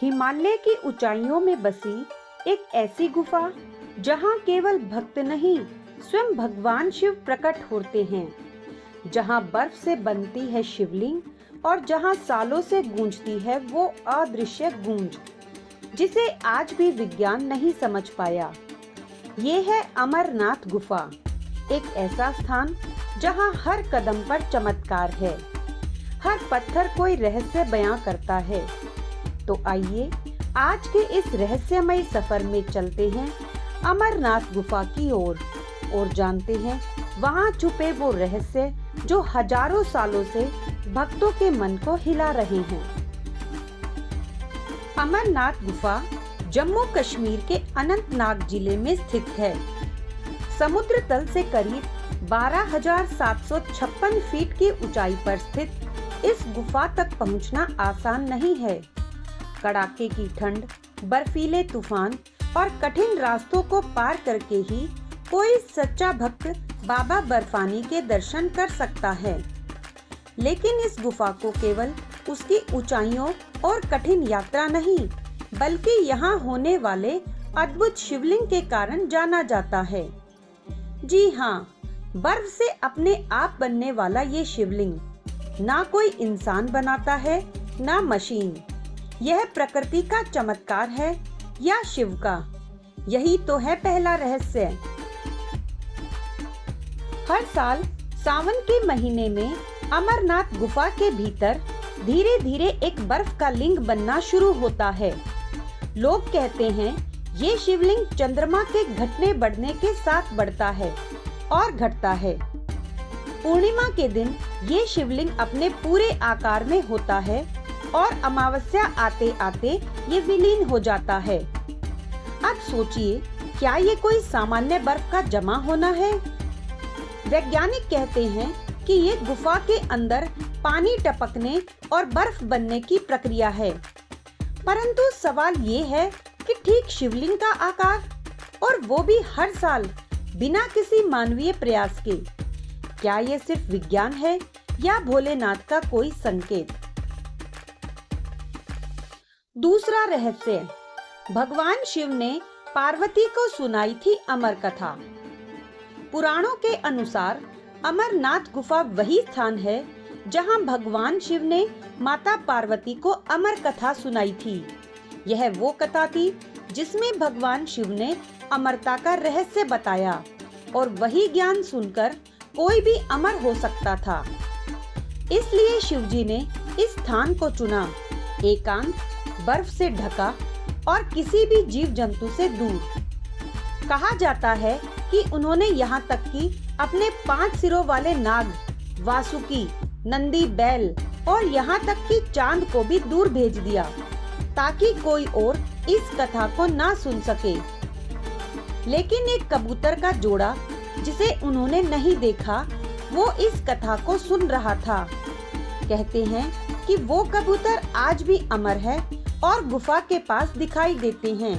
हिमालय की ऊंचाइयों में बसी एक ऐसी गुफा जहां केवल भक्त नहीं, स्वयं भगवान शिव प्रकट होते हैं, जहां बर्फ से बनती है शिवलिंग और जहां सालों से गूंजती है वो अदृश्य गूंज, जिसे आज भी विज्ञान नहीं समझ पाया। ये है अमरनाथ गुफा, एक ऐसा स्थान जहां हर कदम पर चमत्कार है, हर पत्थर कोई रहस्य बयां करता है। तो आइए आज के इस रहस्यमय सफर में चलते हैं अमरनाथ गुफा की ओर और जानते हैं वहां छुपे वो रहस्य जो हजारों सालों से भक्तों के मन को हिला रहे हैं। अमरनाथ गुफा जम्मू कश्मीर के अनंतनाग जिले में स्थित है। समुद्र तल से करीब 12,756 फीट की ऊंचाई पर स्थित इस गुफा तक पहुंचना आसान नहीं है। कड़ाके की ठंड, बर्फीले तूफान और कठिन रास्तों को पार करके ही कोई सच्चा भक्त बाबा बर्फानी के दर्शन कर सकता है। लेकिन इस गुफा को केवल उसकी ऊंचाइयों और कठिन यात्रा नहीं, बल्कि यहाँ होने वाले अद्भुत शिवलिंग के कारण जाना जाता है। जी हाँ, बर्फ से अपने आप बनने वाला ये शिवलिंग ना कोई इंसान बनाता है, ना मशीन। यह प्रकृति का चमत्कार है या शिव का? यही तो है पहला रहस्य। हर साल सावन के महीने में अमरनाथ गुफा के भीतर धीरे धीरे एक बर्फ का लिंग बनना शुरू होता है। लोग कहते हैं ये शिवलिंग चंद्रमा के घटने बढ़ने के साथ बढ़ता है और घटता है। पूर्णिमा के दिन ये शिवलिंग अपने पूरे आकार में होता है और अमावस्या आते आते ये विलीन हो जाता है। अब सोचिए, क्या ये कोई सामान्य बर्फ का जमा होना है? वैज्ञानिक कहते हैं कि ये गुफा के अंदर पानी टपकने और बर्फ बनने की प्रक्रिया है। परंतु सवाल ये है कि ठीक शिवलिंग का आकार, और वो भी हर साल बिना किसी मानवीय प्रयास के। क्या ये सिर्फ विज्ञान है या भोलेनाथ का कोई संकेत? दूसरा रहस्य, भगवान शिव ने पार्वती को सुनाई थी अमर कथा। पुराणों के अनुसार अमरनाथ गुफा वही स्थान है जहां भगवान शिव ने माता पार्वती को अमर कथा सुनाई थी। यह वो कथा थी जिसमें भगवान शिव ने अमरता का रहस्य बताया और वही ज्ञान सुनकर कोई भी अमर हो सकता था। इसलिए शिव जी ने इस स्थान को चुना, एकांत, बर्फ से ढका और किसी भी जीव जंतु से दूर। कहा जाता है कि उन्होंने यहाँ तक कि अपने 5 सिरों वाले नाग, वासुकी, नंदी बैल और यहाँ तक कि चांद को भी दूर भेज दिया ताकि कोई और इस कथा को ना सुन सके। लेकिन एक कबूतर का जोड़ा जिसे उन्होंने नहीं देखा, वो इस कथा को सुन रहा था। कहते हैं कि वो कबूतर आज भी अमर है और गुफा के पास दिखाई देते हैं।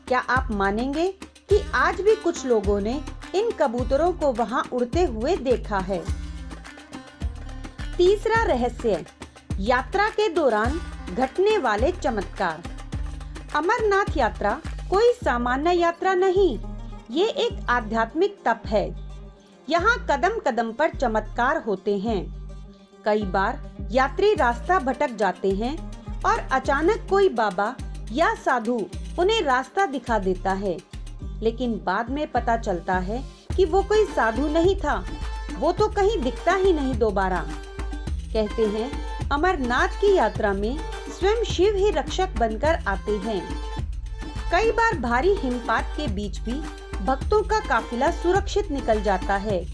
क्या आप मानेंगे कि आज भी कुछ लोगों ने इन कबूतरों को वहां उड़ते हुए देखा है? तीसरा रहस्य, यात्रा के दौरान घटने वाले चमत्कार। अमरनाथ यात्रा कोई सामान्य यात्रा नहीं, ये एक आध्यात्मिक तप है। यहाँ कदम कदम पर चमत्कार होते हैं। कई बार यात्री रास्ता भटक जाते हैं और अचानक कोई बाबा या साधु उन्हें रास्ता दिखा देता है, लेकिन बाद में पता चलता है कि वो कोई साधु नहीं था, वो तो कहीं दिखता ही नहीं दोबारा। कहते हैं अमरनाथ की यात्रा में स्वयं शिव ही रक्षक बनकर आते हैं। कई बार भारी हिमपात के बीच भी भक्तों का काफिला सुरक्षित निकल जाता है,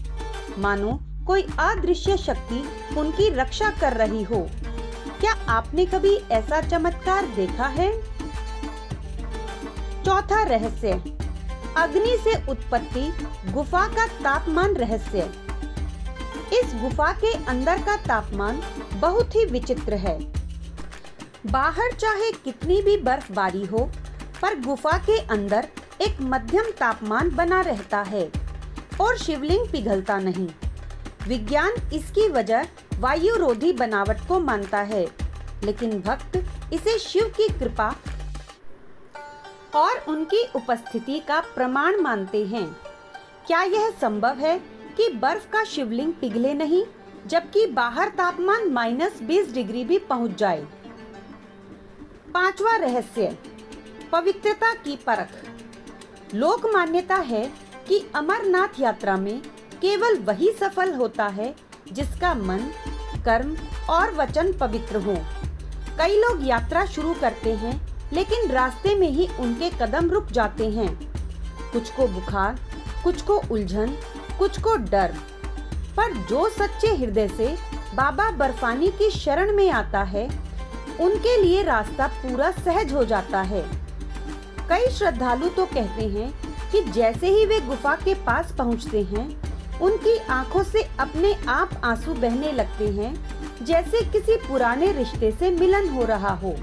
मानो कोई अदृश्य शक्ति उनकी रक्षा कर रही हो। क्या आपने कभी ऐसा चमत्कार देखा है? चौथा रहस्य, अग्नि से उत्पत्ति गुफा का तापमान रहस्य। इस गुफा के अंदर का तापमान बहुत ही विचित्र है। बाहर चाहे कितनी भी बर्फबारी हो, पर गुफा के अंदर एक मध्यम तापमान बना रहता है और शिवलिंग पिघलता नहीं। विज्ञान इसकी वजह वायुरोधी बनावट को मानता है। लेकिन भक्त इसे शिव की कृपा और उनकी उपस्थिति का प्रमाण मानते हैं। क्या यह संभव है कि बर्फ का शिवलिंग पिघले नहीं, जबकि बाहर तापमान -20 डिग्री भी पहुंच जाए? पांचवा रहस्य, पवित्रता की परख। लोक मान्यता है कि अमरनाथ यात्रा में केवल वही सफल होता है जिसका मन, कर्म और वचन पवित्र हो। कई लोग यात्रा शुरू करते हैं लेकिन रास्ते में ही उनके कदम रुक जाते हैं। कुछ को बुखार, कुछ को उलझन, कुछ को डर। पर जो सच्चे हृदय से बाबा बर्फानी की शरण में आता है, उनके लिए रास्ता पूरा सहज हो जाता है। कई श्रद्धालु तो कहते हैं कि जैसे ही वे गुफा के पास पहुंचते हैं, उनकी आंखों से अपने आप आंसू बहने लगते हैं, जैसे किसी पुराने रिश्ते से मिलन हो रहा हो।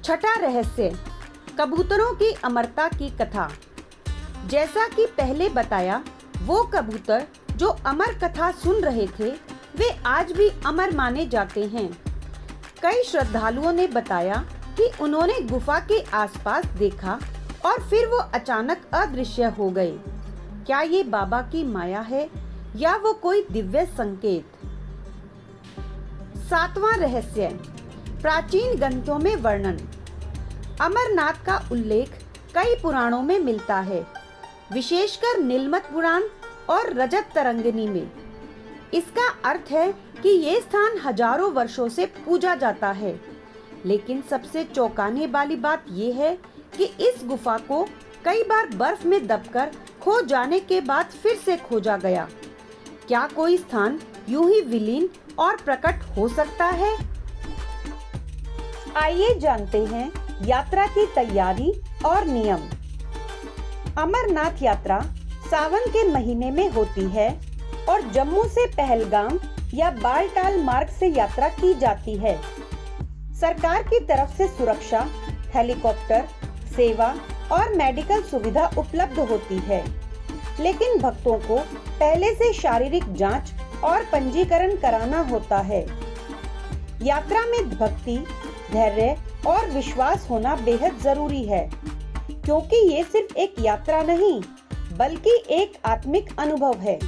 छठा रहस्य, कबूतरों की अमरता की कथा। जैसा कि पहले बताया, वो कबूतर जो अमर कथा सुन रहे थे, वे आज भी अमर माने जाते हैं। कई श्रद्धालुओं ने बताया कि उन्होंने गुफा के आसपास देखा और फिर वो अचानक अदृश्य हो गए। क्या ये बाबा की माया है या वो कोई दिव्य संकेत? सातवां रहस्य, प्राचीन ग्रंथों में वर्णन। अमरनाथ का उल्लेख कई पुराणों में मिलता है, विशेषकर नीलमत पुराण और रजत तरंगिणी में। इसका अर्थ है कि ये स्थान हजारों वर्षों से पूजा जाता है। लेकिन सबसे चौंकाने वाली बात ये है कि इस गुफा को कई बार बर्फ में दबकर खो जाने के बाद फिर से खोजा गया। क्या कोई स्थान यूं ही विलीन और प्रकट हो सकता है? आइए जानते हैं यात्रा की तैयारी और नियम। अमरनाथ यात्रा सावन के महीने में होती है और जम्मू से पहलगाम या बालटाल मार्ग से यात्रा की जाती है। सरकार की तरफ से सुरक्षा, हेलीकॉप्टर सेवा और मेडिकल सुविधा उपलब्ध होती है, लेकिन भक्तों को पहले से शारीरिक जांच और पंजीकरण कराना होता है। यात्रा में भक्ति, धैर्य और विश्वास होना बेहद जरूरी है, क्योंकि ये सिर्फ एक यात्रा नहीं बल्कि एक आत्मिक अनुभव है।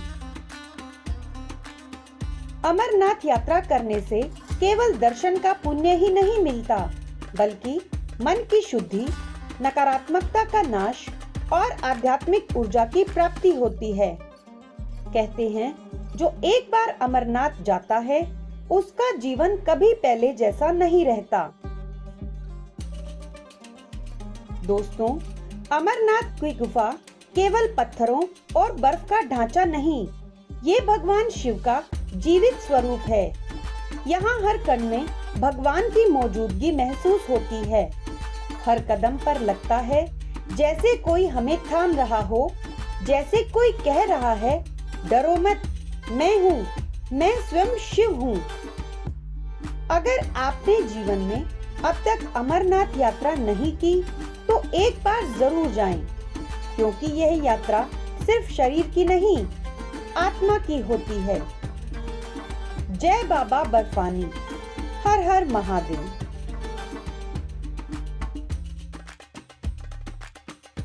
अमरनाथ यात्रा करने से केवल दर्शन का पुण्य ही नहीं मिलता, बल्कि मन की शुद्धि, नकारात्मकता का नाश और आध्यात्मिक ऊर्जा की प्राप्ति होती है। कहते हैं, जो एक बार अमरनाथ जाता है, उसका जीवन कभी पहले जैसा नहीं रहता। दोस्तों, अमरनाथ की गुफा केवल पत्थरों और बर्फ का ढांचा नहीं, ये भगवान शिव का जीवित स्वरूप है। यहाँ हर कण में भगवान की मौजूदगी महसूस होती है। हर कदम पर लगता है जैसे कोई हमें थाम रहा हो, जैसे कोई कह रहा है, डरो मत, मैं हूँ, मैं स्वयं शिव हूँ। अगर आपने जीवन में अब तक अमरनाथ यात्रा नहीं की, तो एक बार जरूर जाएं, क्योंकि यह यात्रा सिर्फ शरीर की नहीं, आत्मा की होती है। जय बाबा बर्फानी। हर हर महादेव।